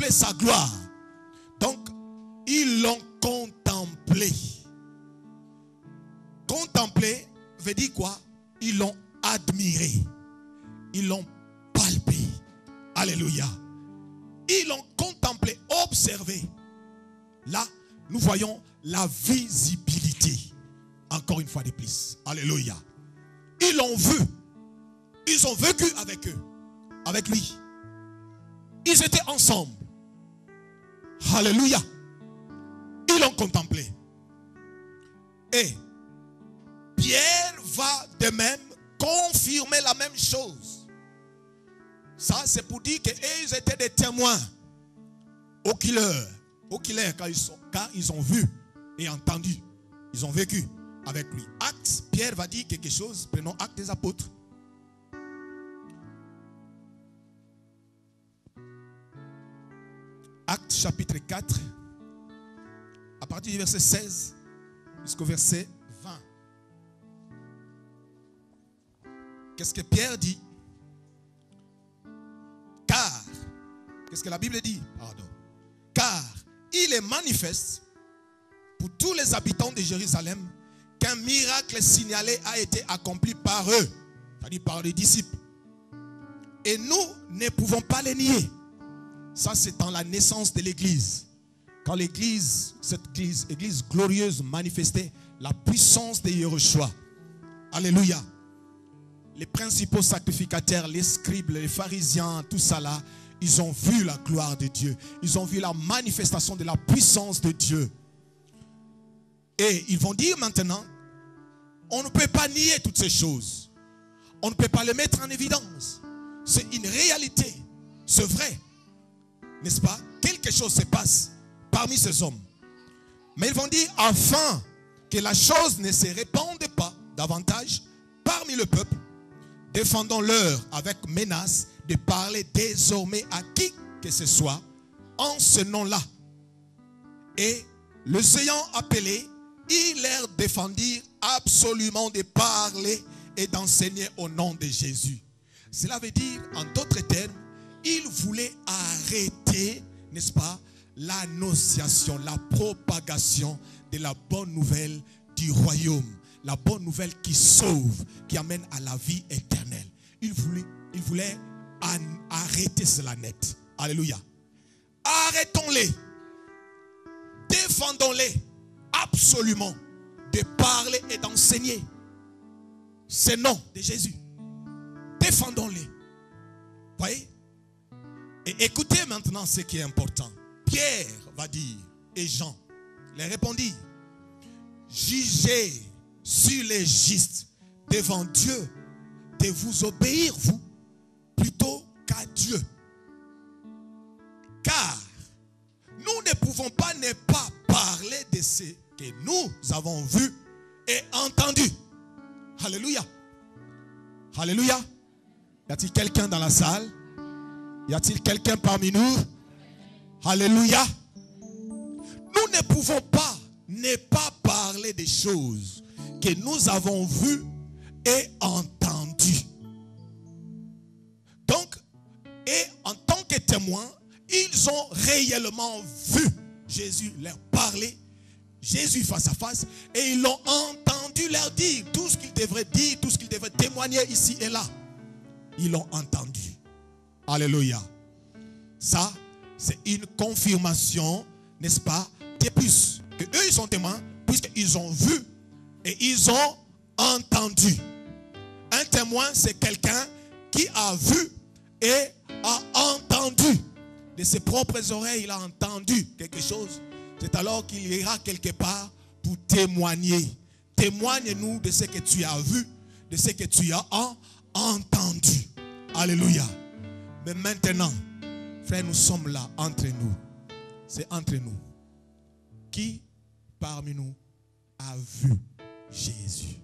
contemplé sa gloire. Donc, ils l'ont contemplé. Contempler veut dire quoi? Ils l'ont admiré. Ils l'ont palpé. Alléluia. Ils l'ont contemplé, observé. Là, nous voyons la visibilité. Encore une fois de plus. Alléluia. Ils l'ont vu. Ils ont vécu avec eux. Avec lui. Ils étaient ensemble. Alléluia. Ils l'ont contemplé. Et Pierre va de même confirmer la même chose. Ça, c'est pour dire qu'ils étaient des témoins oculaires. Oculaires car ils ont vu et entendu. Ils ont vécu avec lui. Actes, Pierre va dire quelque chose. Prenons Actes des Apôtres. Actes chapitre 4, à partir du verset 16 jusqu'au verset 20. Qu'est-ce que Pierre dit? Car, qu'est-ce que la Bible dit? Pardon. Car il est manifeste pour tous les habitants de Jérusalem qu'un miracle signalé a été accompli par eux, c'est-à-dire par les disciples. Et nous ne pouvons pas les nier. Ça, c'est dans la naissance de l'église. Quand l'église, cette église glorieuse manifestait la puissance de Yeshua. Alléluia. Les principaux sacrificateurs, les scribes, les pharisiens, tout ça là, ils ont vu la gloire de Dieu. Ils ont vu la manifestation de la puissance de Dieu. Et ils vont dire maintenant, on ne peut pas nier toutes ces choses. On ne peut pas les mettre en évidence. C'est une réalité. C'est vrai. N'est-ce pas? Quelque chose se passe parmi ces hommes. Mais ils vont dire, afin que la chose ne se répande pas davantage parmi le peuple, défendons-leur avec menace de parler désormais à qui que ce soit en ce nom-là. Et les ayant appelés, ils leur défendirent absolument de parler et d'enseigner au nom de Jésus. Cela veut dire, en d'autres termes, ils voulaient arrêter, n'est-ce pas, l'annonciation, la propagation de la bonne nouvelle du royaume. La bonne nouvelle qui sauve, qui amène à la vie éternelle. Ils voulaient arrêter cela net. Alléluia. Arrêtons-les. Défendons-les absolument de parler et d'enseigner ce nom de Jésus. Défendons-les. Voyez? Et écoutez maintenant ce qui est important. Pierre va dire, et Jean les répondit, jugez sur les justes devant Dieu de vous obéir, vous, plutôt qu'à Dieu. Car nous ne pouvons pas ne pas parler de ce que nous avons vu et entendu. Alléluia. Alléluia. Y a-t-il quelqu'un dans la salle? Y a-t-il quelqu'un parmi nous? Alléluia. Nous ne pouvons pas ne pas parler des choses que nous avons vues et entendues. Donc, et en tant que témoins, ils ont réellement vu Jésus leur parler, Jésus face à face, et ils l'ont entendu leur dire tout ce qu'ils devraient dire, tout ce qu'ils devraient témoigner ici et là. Ils l'ont entendu. Alléluia. Ça, c'est une confirmation, n'est-ce pas, de plus. Que eux, ils sont témoins, puisqu'ils ont vu et ils ont entendu. Un témoin, c'est quelqu'un qui a vu et a entendu. De ses propres oreilles, il a entendu quelque chose. C'est alors qu'il ira quelque part pour témoigner. Témoigne-nous de ce que tu as vu, de ce que tu as entendu. Alléluia. Mais maintenant, frère, nous sommes là entre nous. C'est entre nous. Qui parmi nous a vu Jésus?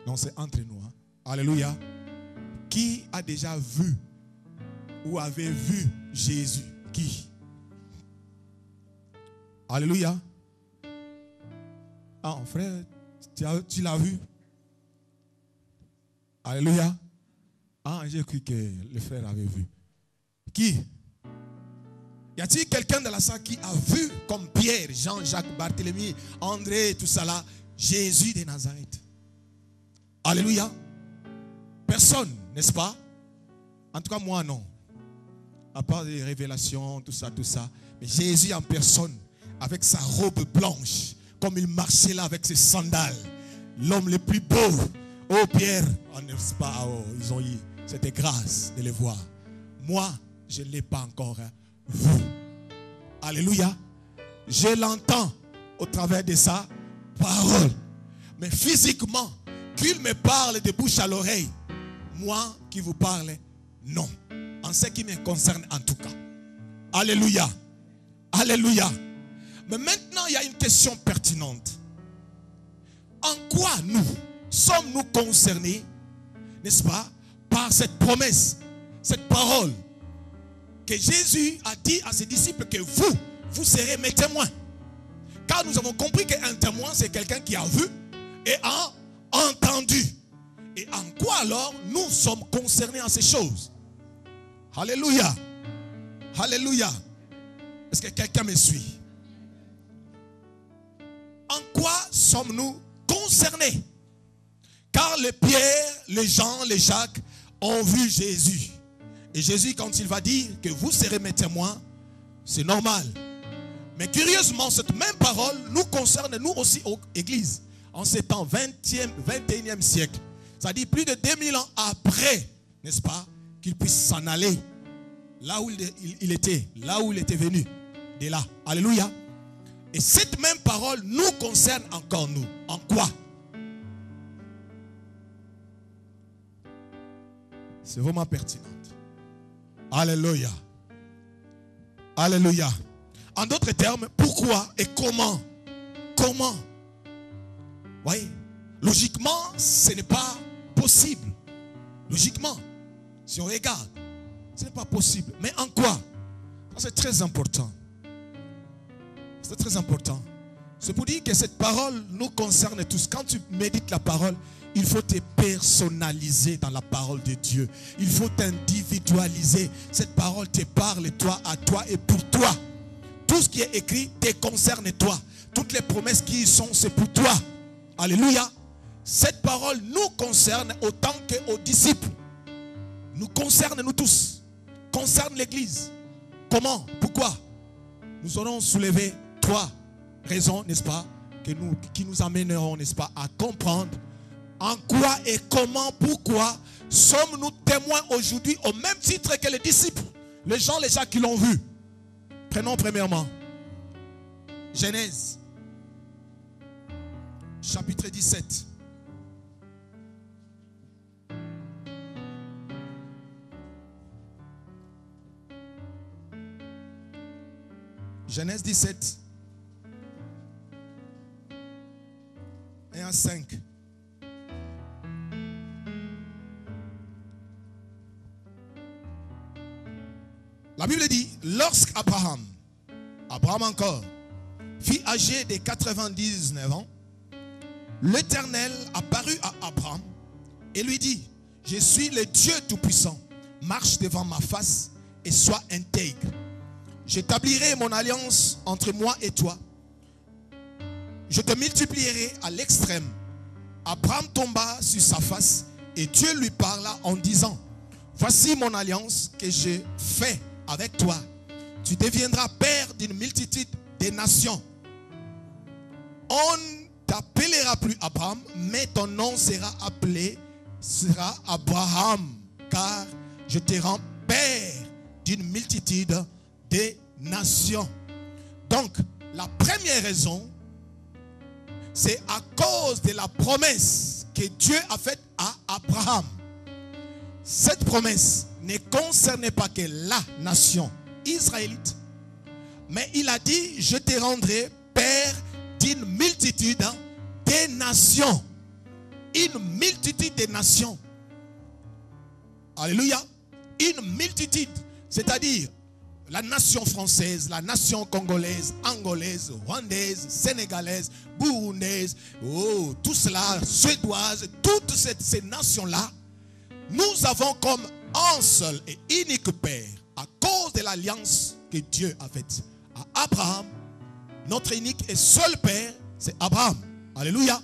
Non, c'est entre nous. Hein? Alléluia. Qui a déjà vu ou avait vu Jésus? Qui? Alléluia. Ah, frère, tu l'as vu? Alléluia. Ah, j'ai cru que le frère avait vu. Qui? Y a-t-il quelqu'un de la salle qui a vu comme Pierre, Jean, Jacques, Barthélemy, André, tout ça là, Jésus de Nazareth? Alléluia. Personne, n'est-ce pas? En tout cas, moi non. À part des révélations, tout ça. Mais Jésus en personne, avec sa robe blanche, comme il marchait là avec ses sandales. L'homme le plus beau. Oh Pierre, oh, n'est-ce pas? Oh, ils ont eu cette grâce de les voir. Moi, je ne l'ai pas encore. Hein. Vous. Alléluia. Je l'entends au travers de sa parole. Mais physiquement, qu'il me parle de bouche à l'oreille, moi qui vous parle, non. En ce qui me concerne en tout cas. Alléluia. Alléluia. Mais maintenant, il y a une question pertinente. En quoi nous sommes-nous concernés, n'est-ce pas, par cette promesse, cette parole que Jésus a dit à ses disciples que vous serez mes témoins. Car nous avons compris qu'un témoin, c'est quelqu'un qui a vu et a entendu. Et en quoi alors nous sommes concernés à ces choses? Alléluia. Alléluia. Est-ce que quelqu'un me suit? En quoi sommes-nous concernés? Car les Pierre, les Jean, les Jacques ont vu Jésus. Et Jésus, quand il va dire que vous serez mes témoins, c'est normal. Mais curieusement, cette même parole nous concerne nous aussi aux églises. En ces temps 21e siècle. C'est-à-dire plus de 2000 ans après, n'est-ce pas, qu'il puisse s'en aller là où il était, là où il était venu. De là. Alléluia. Et cette même parole nous concerne encore nous. En quoi? C'est vraiment pertinente. Alléluia. Alléluia. En d'autres termes, pourquoi et comment? Comment? Oui. Logiquement, ce n'est pas possible. Logiquement, si on regarde, ce n'est pas possible. Mais en quoi? C'est très important. C'est très important. C'est pour dire que cette parole nous concerne tous. Quand tu médites la parole, il faut te personnaliser dans la parole de Dieu. Il faut t'individualiser. Cette parole te parle toi, à toi et pour toi. Tout ce qui est écrit te concerne toi. Toutes les promesses qui y sont, c'est pour toi. Alléluia. Cette parole nous concerne autant qu'aux disciples. Nous concerne nous tous. Concerne l'Église. Comment? Pourquoi? Nous aurons soulevé 3 raisons, n'est-ce pas, qui nous amèneront, n'est-ce pas, à comprendre en quoi et comment, pourquoi sommes-nous témoins aujourd'hui au même titre que les disciples, les gens qui l'ont vu. Prenons premièrement Genèse, chapitre 17. Genèse 17, 1 à 5. La Bible dit, lorsqu'Abraham, encore, fut âgé de 99 ans, l'Éternel apparut à Abraham et lui dit, je suis le Dieu Tout-Puissant, marche devant ma face et sois intègre. J'établirai mon alliance entre moi et toi. Je te multiplierai à l'extrême. Abraham tomba sur sa face et Dieu lui parla en disant, voici mon alliance que je fais avec toi. Tu deviendras père d'une multitude de nations. On ne t'appellera plus Abraham, mais ton nom sera Abraham, car je te rends père d'une multitude des nations. Donc, la première raison, c'est à cause de la promesse que Dieu a faite à Abraham. Cette promesse ne concernait pas que la nation israélite, mais il a dit, je te rendrai père d'une multitude des nations. Une multitude des nations. Alléluia. Une multitude, c'est-à-dire la nation française, la nation congolaise, angolaise, rwandaise, sénégalaise, burundaise, tout cela, suédoise, toutes ces nations-là, nous avons comme un seul et unique Père, à cause de l'alliance que Dieu a faite à Abraham. Notre unique et seul père, c'est Abraham. Alléluia.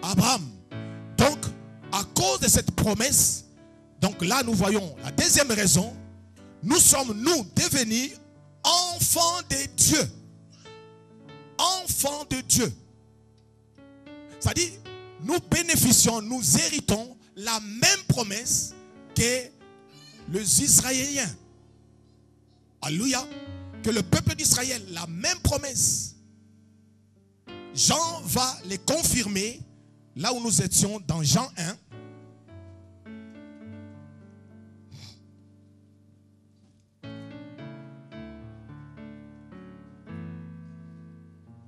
Abraham. Donc, à cause de cette promesse, donc là nous voyons la deuxième raison, nous sommes devenus enfants de Dieu. Enfants de Dieu. C'est-à-dire, nous bénéficions, nous héritons la même promesse que les Israéliens. Alléluia. Que le peuple d'Israël, la même promesse. Jean va les confirmer là où nous étions dans Jean 1.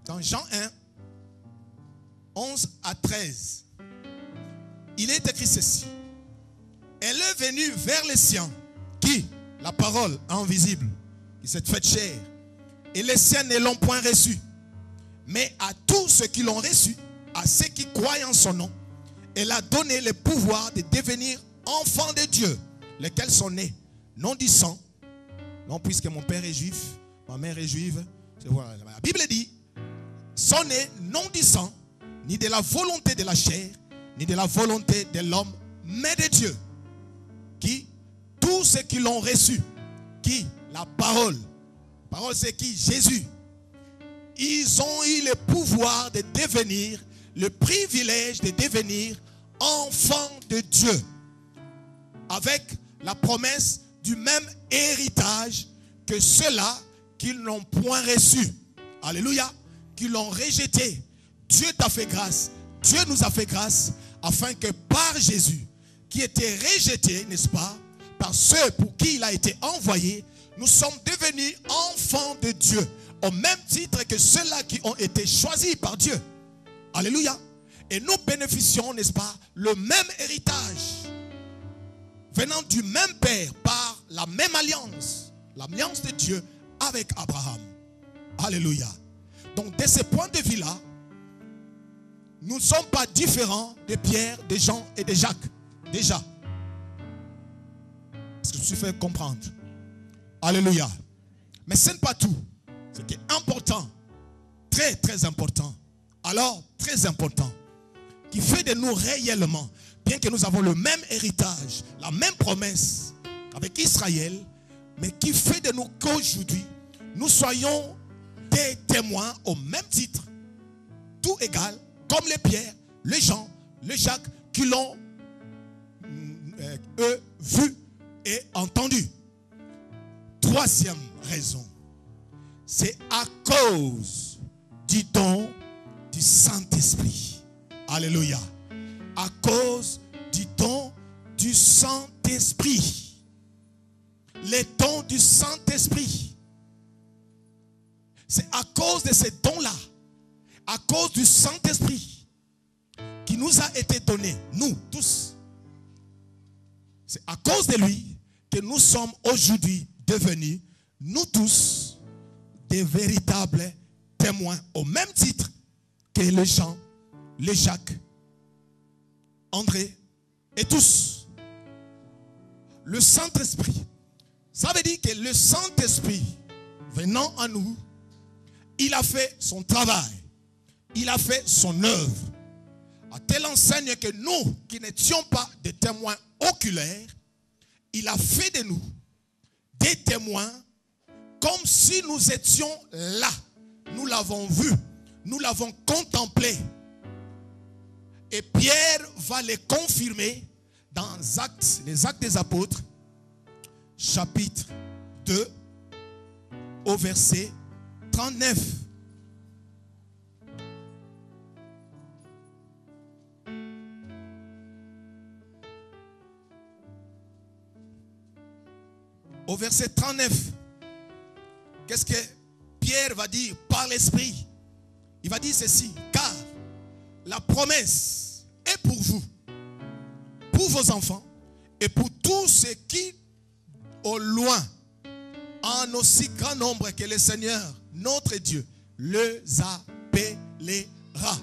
Dans Jean 1, 11 à 13, il est écrit ceci. Elle est venue vers les siens, qui, la parole invisible, qui s'est faite chair, et les siens ne l'ont point reçu. Mais à tous ceux qui l'ont reçu, à ceux qui croient en son nom, elle a donné le pouvoir de devenir enfants de Dieu, lesquels sont nés, non du sang, non puisque mon père est juif, ma mère est juive. Voilà. La Bible dit, sont nés non du sang, ni de la volonté de la chair, ni de la volonté de l'homme, mais de Dieu. Qui? Tous ceux qui l'ont reçu. Qui? La parole. La parole c'est qui? Jésus. Ils ont eu le pouvoir de devenir, le privilège de devenir enfants de Dieu. Avec la promesse du même héritage que ceux-là qui n'ont point reçu. Alléluia. Qui l'ont rejeté. Dieu t'a fait grâce. Dieu nous a fait grâce afin que par Jésus, qui était rejeté, n'est-ce pas, par ceux pour qui il a été envoyé, nous sommes devenus enfants de Dieu, au même titre que ceux-là qui ont été choisis par Dieu. Alléluia. Et nous bénéficions, n'est-ce pas, le même héritage, venant du même Père, par la même alliance, l'alliance de Dieu avec Abraham. Alléluia. Donc, de ce point de vue-là, nous ne sommes pas différents de Pierre, de Jean et de Jacques. Déjà. Est-ce que je me suis fait comprendre? Alléluia. Mais ce n'est pas tout. Ce qui est important, très très important, alors très important, qui fait de nous réellement, bien que nous avons le même héritage, la même promesse avec Israël, mais qui fait de nous qu'aujourd'hui, nous soyons des témoins au même titre, tout égal, comme les Pierre, les Jean, les Jacques, qui l'ont eux vu et entendu. Troisième raison, c'est à cause du don du Saint-Esprit. Alléluia. À cause du don du Saint-Esprit. Les dons du Saint-Esprit. C'est à cause de ces dons-là, à cause du Saint-Esprit qui nous a été donné, nous tous. C'est à cause de lui que nous sommes aujourd'hui devenus, nous tous, des véritables témoins, au même titre que les Jean, les Jacques, André et tous. Le Saint-Esprit, ça veut dire que le Saint-Esprit venant à nous, il a fait son travail, il a fait son œuvre, à telle enseigne que nous, qui n'étions pas des témoins oculaires, il a fait de nous des témoins comme si nous étions là. Nous l'avons vu, nous l'avons contemplé. Et Pierre va les confirmer dans les Actes des Apôtres, chapitre 2, au verset 39. Au verset 39, qu'est-ce que Pierre va dire par l'Esprit? Il va dire ceci: car la promesse est pour vous, pour vos enfants et pour tous ceux qui, au loin, en aussi grand nombre que le Seigneur, notre Dieu, les appellera.